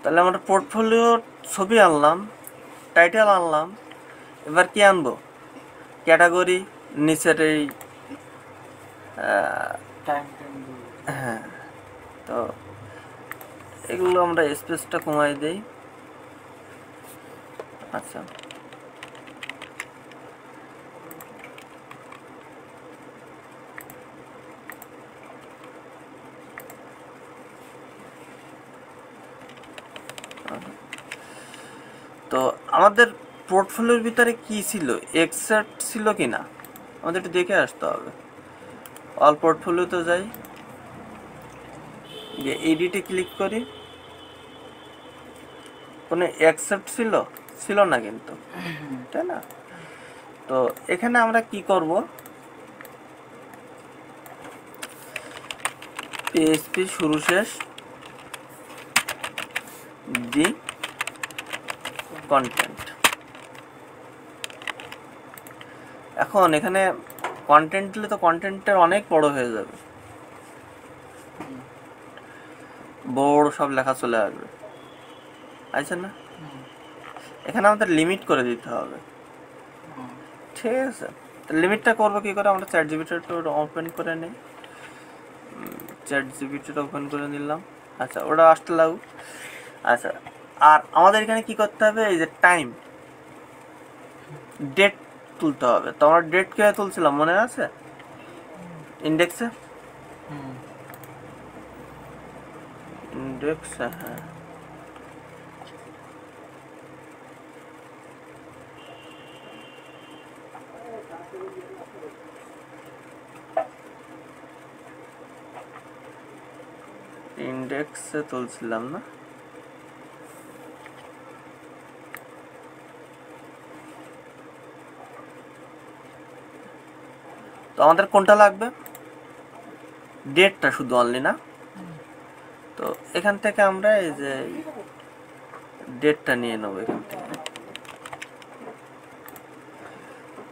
তাহলে আমরা পোর্টফোলিওর ছবি আনলাম, টাইটেল আনলাম, এবার কি আনবো? ক্যাটাগরি, নিচের এই হ্যাঁ, তো এগুলো আমরা স্পেসটা কমাই দেই। আচ্ছা, তো আমাদের পোর্টফোলিওর ভিতরে কি ছিল, এক্সট্রাক্ট ছিল কি না আমাদের একটু দেখে আসতে হবে। অল পোর্টফোলিওতে যাই, গিয়ে এডিটে ক্লিক করি। কোনো অ্যাকসেপ্ট ছিল না কিন্তু, তাই না? তো এখানে আমরা কি করব, পিএইচপি শুরু শেষ দি কন্টেন্ট। এখন এখানে কন্টেন্ট দিলে তো কন্টেন্টের অনেক বড় হয়ে যাবে, বড় সব লেখা চলে আসবে, আছে না? এখানে আমাদের লিমিট করে দিতে হবে, ঠিক আছে? তো লিমিটটা করবো কি করে? আমরা চ্যাট জিপিটিটা ওপেন করে নিই, চ্যাট জিপিটিটা ওপেন করে নিলাম। আচ্ছা, ওটা আসতে লাগুক। আচ্ছা, আর আমাদের এখানে কি করতে হবে, এই যে টাইম, ডেট তুলতে হবে। তো আমরা ডেট কে তুলছিলাম মনে আছে ইন্ডেক্সে? ইন্ডেক্সে, হ্যাঁ, ইন্ডেক্সে তুলছিলাম না? তো আমাদের কোনটা লাগবে? ডেটটা শুধু, অনলি না? তো এখান থেকে আমরা এই যে ডেটটা নিয়ে নেবো এখান থেকে।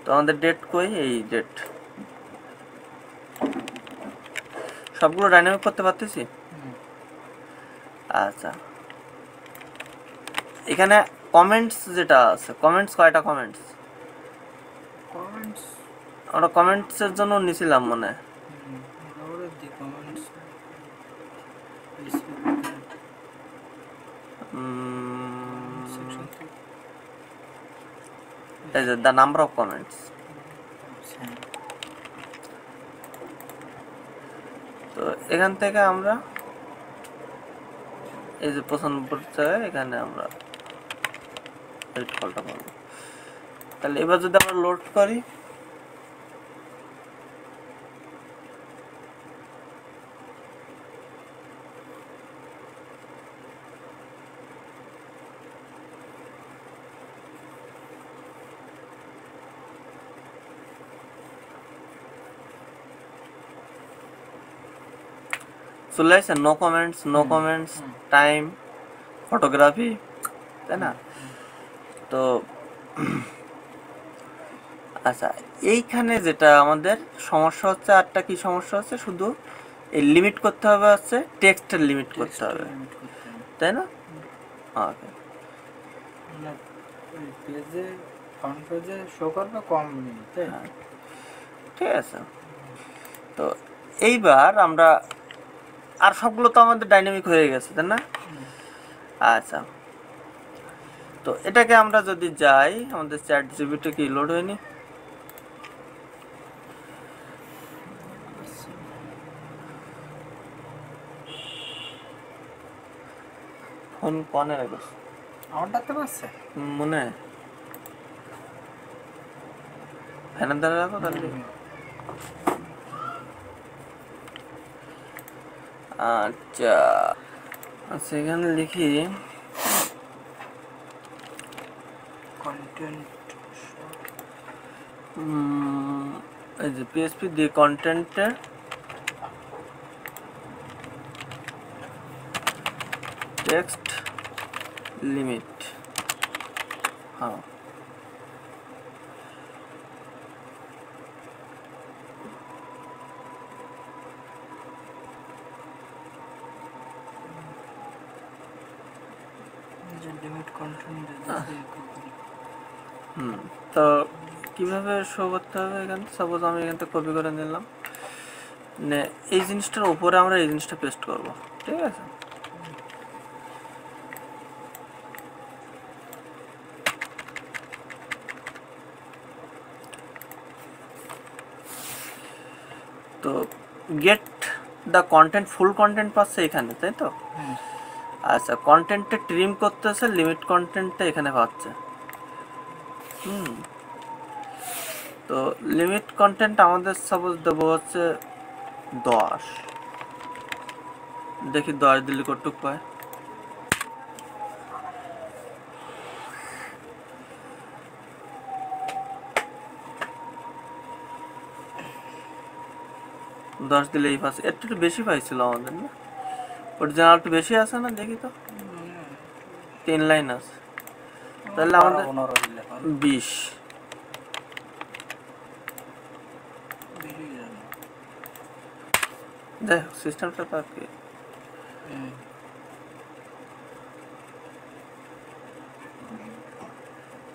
তো আমাদের ডেট কই? এই ডেট। সবগুলো ডাইনামিক করতে পারতেছি? আচ্ছা, এখানে কমেন্টস যেটা আছে, কমেন্টস কয়টা কমেন্টস? আমরা কমেন্টসের জন্য নিছিলাম মনে হয়। এই যে দ্য নাম্বার অফ কমেন্টস। তো এখান থেকে আমরা এই যে 95 জায়গায় এখানে আমরা এই কলটা পাবো। তাহলে এবার যদি আমরা লোড করি, চলে আসছে নো কমেন্টস, টাইম, ফটোগ্রাফি, তাই না? তো আচ্ছা, এইখানে যেটা আমাদের সমস্যা হচ্ছে, আরটা কি সমস্যা হচ্ছে, শুধু এই লিমিট করতে হবে, হচ্ছে টেক্সটের লিমিট করতে হবে, তাই না? ওকে, ঠিক আছে। তো এইবার আমরা, আর সবগুলো তো আমাদের ডাইনামিক হয়ে গেছে, তাই না? আচ্ছা, তো এটাকে আমরা যদি যাই, আমাদের চ্যাট জিপিটি কি লোড হয়নি? ফোন কনে রাখছ? আমারটাতে পারছে মনে হয় ফ্যানের দ্বারা রাখো তাহলে। আচ্ছা, আচ্ছা, এখানে লিখি কন্টেন্ট, এই যে পিএইচপি দিয়ে কন্টেন্টের টেক্সট লিমিট, হ্যাঁ, তো কিভাবে শো করতে হবে এখানে? সাপোজ আমি এখান থেকে কপি করে নিলাম, এই জিনিসটার উপরে আমরা এই জিনিসটা পেস্ট করব, ঠিক আছে? তো get the content, full content পাচ্ছে এখানে, তাই তো? আচ্ছা, কন্টেন্টে ট্রিম করতেছে, লিমিট কন্টেন্টটা এখানে পাচ্ছে। তো লিমিট কন্টেন্ট আমাদের সাপোজ দেবো হচ্ছে 10, দেখি 10 দিলে কতটুক পায়। দশ দিলে এই পাচ্ছে, একটু বেশি পাইছিল আমাদের না? অরিজিনাল একটু বেশি আছে না, দেখি তো 3 লাইন আছে, তাহলে আমাদের 20। যাই হোক, সিস্টেমটা তো আর কি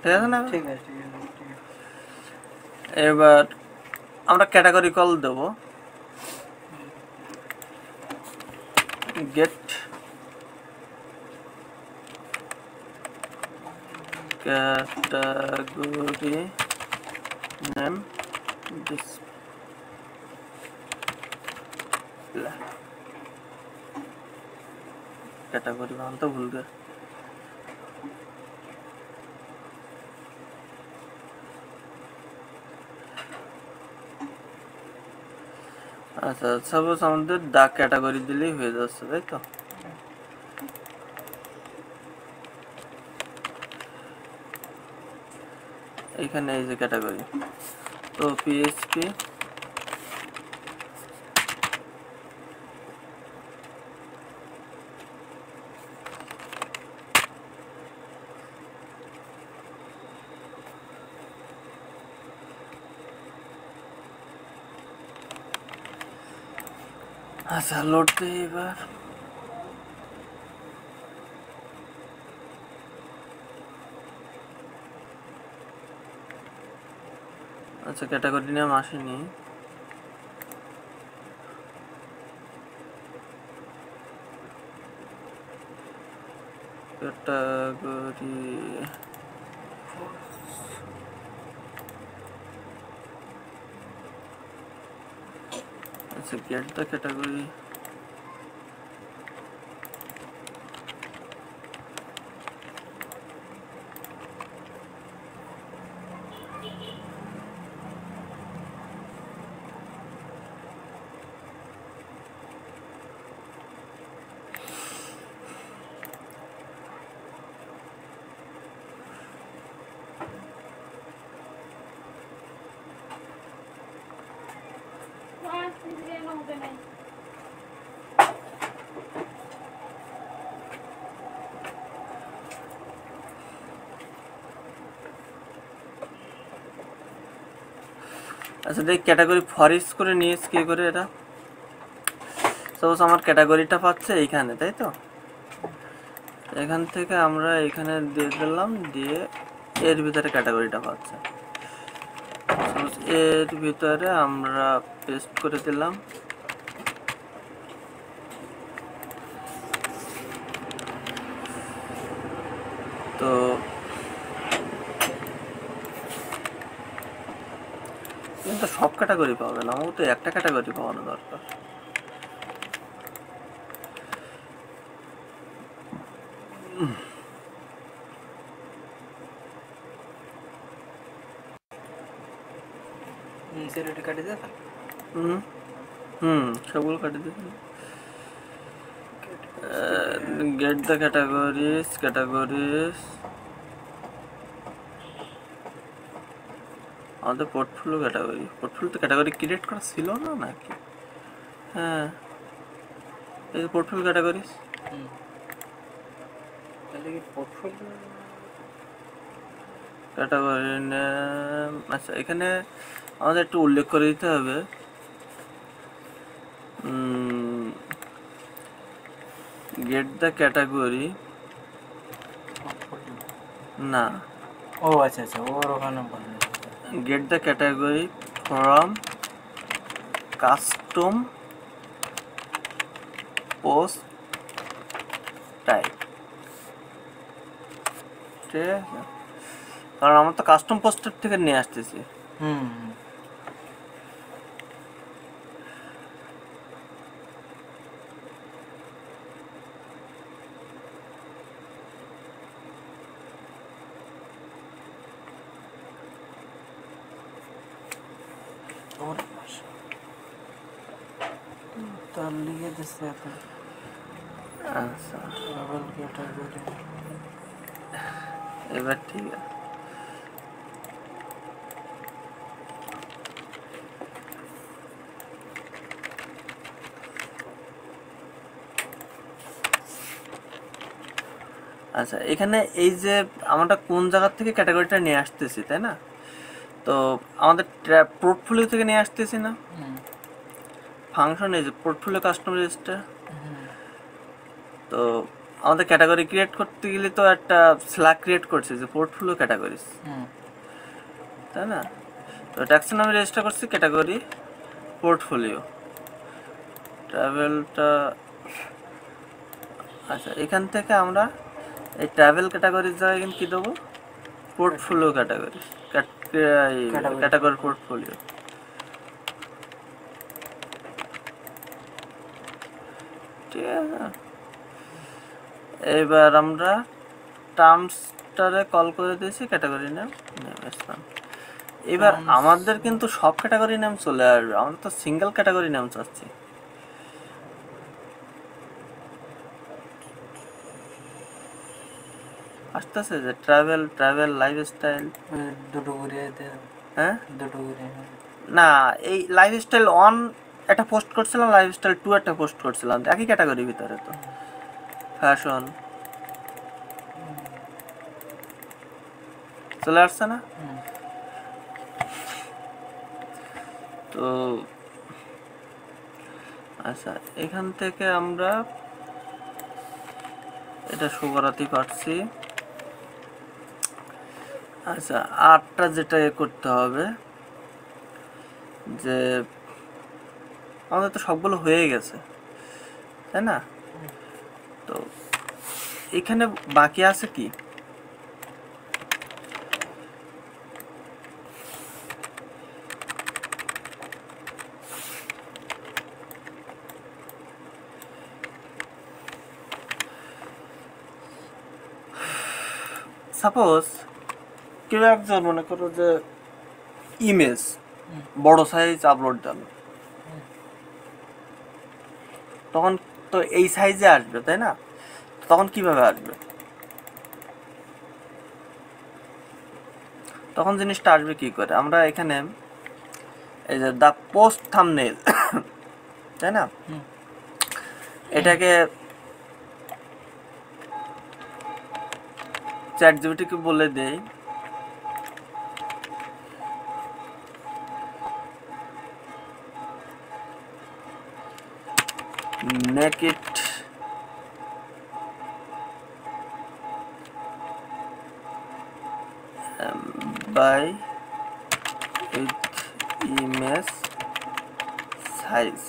ঠিক আছে না? এবার আমরা ক্যাটাগরি কল দেব, get category name display, category নাম তো ভুল গেছে। আচ্ছা, সাপোজ আমাদের দা ক্যাটাগরি দিলেই হয়ে যাচ্ছে, তাই তো? এইখানে এই যে ক্যাটাগরি, তো পিএইচপি আচ্ছা, লোড দিই এবার। আচ্ছা, ক্যাটাগরি নাম আসেনি, ক্যাটাগরি আচ্ছা, গেট দ্য ক্যাটাগরি, আচ্ছা দেখ ক্যাটাগরি ফরিস করে নিয়েছি কি করে এটা। সাপোজ আমার ক্যাটাগরিটা পাচ্ছে এইখানে, তাই তো? এখান থেকে আমরা এখানে দিয়ে দিলাম, দিয়ে এর ভিতরে ক্যাটাগরিটা পাচ্ছে। সাপোজ এর ভিতরে আমরা পেস্ট করে দিলাম, তো কিন্তু সব ক্যাটাগরি পাবে না, আমাকে তো একটা ক্যাটাগরি পাওয়ানো দরকার। সবগুলো কাটি দিতে। গেট দ্য ক্যাটাগরিজ, আমাদের পোর্টফোলিও ক্যাটাগরি, পোর্টফোলিওতে ক্যাটাগরি ক্রিয়েট করা ছিল না নাকি? হ্যাঁ, এই যে পোর্টফোলিও ক্যাটাগরিজ, ক্যাটাগরি নেম। আচ্ছা, এখানে আমাদের একটু উল্লেখ করে দিতে হবে, গেট দ্য ক্যাটাগরি না, ও আচ্ছা আচ্ছা, ওর ওখানে বলে get the category from custom post type. ঠিক আছে, কারণ আমরা তো কাস্টম পোস্টার থেকে নিয়ে আসতেছি। হুম ওর তার লিখে দিচ্ছে এখন আচ্ছা, ট্রাভেল ক্যাটাগরি। এবার ঠিক আছে। আচ্ছা, এখানে এই যে আমরা কোন জায়গা থেকে ক্যাটাগরিটা নিয়ে আসতেছি, তাই না? তো আমাদের পোর্টফোলিও থেকে নিয়ে আসতেছি না? ফাংশন এই যে পোর্টফোলিও কাস্টম রেজিস্টার। তো আমাদের ক্যাটাগরি ক্রিয়েট করতে গেলে তো একটা স্ল্যাগ ক্রিয়েট করছে যে পোর্টফোলিও ক্যাটাগরিজ, তাই না? তো ট্যাক্সোনমি রেজিস্টার করছি ক্যাটাগরি পোর্টফোলিও ট্রাভেলটা। আচ্ছা, এখান থেকে আমরা এই ট্রাভেল ক্যাটাগরির জায়গায় কিন্তু কী দেবো? Portfolio category, category portfolio. ঠিক আছে, এবার আমরা টার্মসটারে কল করে দিয়েছি ক্যাটাগরি নেম ইসলাম। এবার আমাদের কিন্তু সব ক্যাটাগরি নেম চলে আসবে, আমরা তো সিঙ্গেল ক্যাটাগরি নেম চাচ্ছি। আসতেছে যে ট্রাভেল, ট্রাভেল লাইফস্টাইল দুটো করে হ্যাঁ, দুটো করে না, এই লাইফস্টাইল 1 একটা পোস্ট করছিলাম, লাইফস্টাইল 2 একটা পোস্ট করছিলাম, একই ক্যাটাগরির ভিতরে তো। ফ্যাশন চলে আসছে না? তো আচ্ছা, এখান থেকে আমরা এটা শো করাতে পারছি। আচ্ছা, আরটা যেটা করতে হবে যে আমাদের তো সবগুলো হয়ে গেছে, তাই না? তো এখানে বাকি আছে কি? সাপোজ কেউ একজন মনে করো যে ইমেজ বড় সাইজ আপলোড দেন, তখন তো এই সাইজে আসবে, তাই না? তখন কিভাবে আসবে? তখন জিনিসটা আসবে কি করে? আমরা এখানে এই যে দ্য পোস্ট থাম্বনেল, তাই না, এটাকে চ্যাটজিপিটিকে বলে দেই make it by with image size